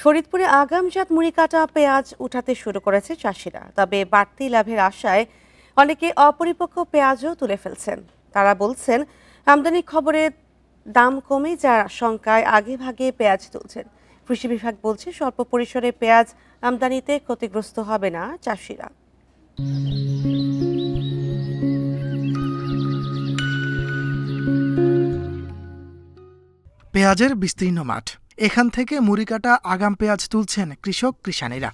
ফরিদপুরে আগামজাত মুড়ি কাটা পেঁয়াজ উঠাতে শুরু করেছে চাষিরা। তবে বাড়তি লাভের আশায় অনেকে অপরিপক্ক পেঁয়াজও তুলে ফেলছেন। তারা বলছেন আমদানি খবরে দাম কমে যাওয়ার আশঙ্কায় আগেভাগে পেঁয়াজ তুলছেন। কৃষি বিভাগ বলছে স্বল্প পরিসরে পেঁয়াজ আমদানিতে ক্ষতিগ্রস্ত হবে না চাষিরা। পেঁয়াজের বিস্তীর্ণ মাঠ, এখান থেকে মুড়ি কাটা আগাম পেঁয়াজ তুলছেন কৃষানীরা।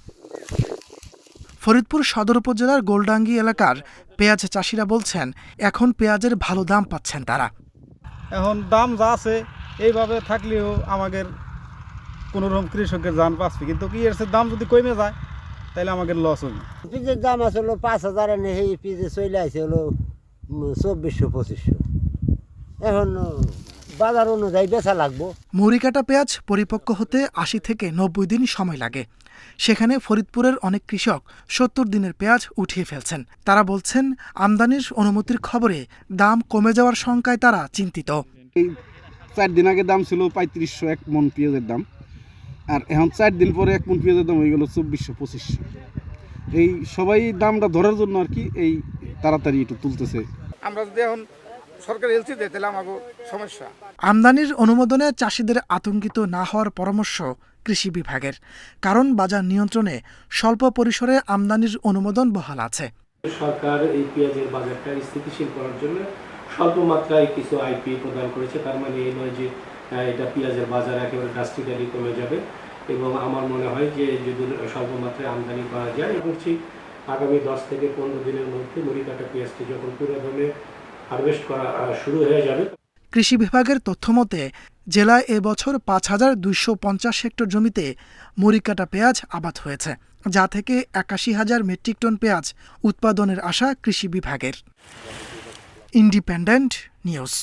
ফরিদপুর সদর উপজেলার গোলডাঙ্গি এলাকার পেঁয়াজ চাষিরা বলছেন এখন পেঁয়াজের ভালো দাম পাচ্ছেন তারা। এখন দাম যা আছে এইভাবে থাকলেও আমাদের কোনোরকম কৃষকের যান পাচ্ছে, কিন্তু কি এর দাম যদি কমে যায় তাহলে আমাদের লস হবে। পিজের দাম আছে হলো 5,000, এনে এই পিজে চলে আসে হলো 2400-2500। এখন বাজার অনুযায়ী বেচা লাগবো। মুড়ি কাটা পেঁয়াজ পরিপক্ক হতে 80 থেকে 90 দিন সময় লাগে। সেখানে ফরিদপুরের অনেক কৃষক 70 দিনের পেঁয়াজ উঠিয়ে ফেলছেন। তারা বলছেন আমদানির অনুমতির খবরে দাম কমে যাওয়ার শঙ্কায় তারা চিন্তিত। এই 4 দিন আগে দাম ছিল 3500 এক মন পেঁয়াজের দাম, আর এখন 4 দিন পরে এক মন পেঁয়াজের দাম হয়ে গেল 2400-2500। এই সবাই দামটা ধরার জন্য আর কি এই তাড়াতাড়ি একটু তুলতেছে। আমরা যদি এখন সরকার এলসি দেয় তাহলে আমাকে সমস্যা। আমদানির অনুমোদনে চাষিদের আতঙ্কিত না হওয়ার পরামর্শ কৃষি বিভাগের, কারণ বাজার নিয়ন্ত্রণে স্বল্প পরিসরে আমদানির অনুমোদন বহাল আছে। সরকার এই পেঁয়াজের বাজারটা স্থিতিশীল করার জন্য স্বল্প মাত্রায় কিছু আইপি প্রদান করেছে। তার মানে এই নয় যে এটা পেঁয়াজের বাজার একেবারে ড্রাস্টিক্যালি কমে যাবে, এবং আমার মনে হয় যে যদি স্বল্প মাত্রায় আমদানি করা যায়, বলছি আগামী 10 থেকে 15 দিনের মধ্যে মুড়ি কাটা পেঁয়াজটি যখন পুরোদমে হারভেস্ট করা শুরু হয়ে যাবে। কৃষি বিভাগের তথ্যমতে জেলায় এবছর 5,250 হেক্টর জমিতে মুড়ি কাটা পেঁয়াজ আবাদ হয়েছে, যা থেকে 81,000 মেট্রিক টন পেঁয়াজ উৎপাদনের আশা কৃষি বিভাগের। Independent news.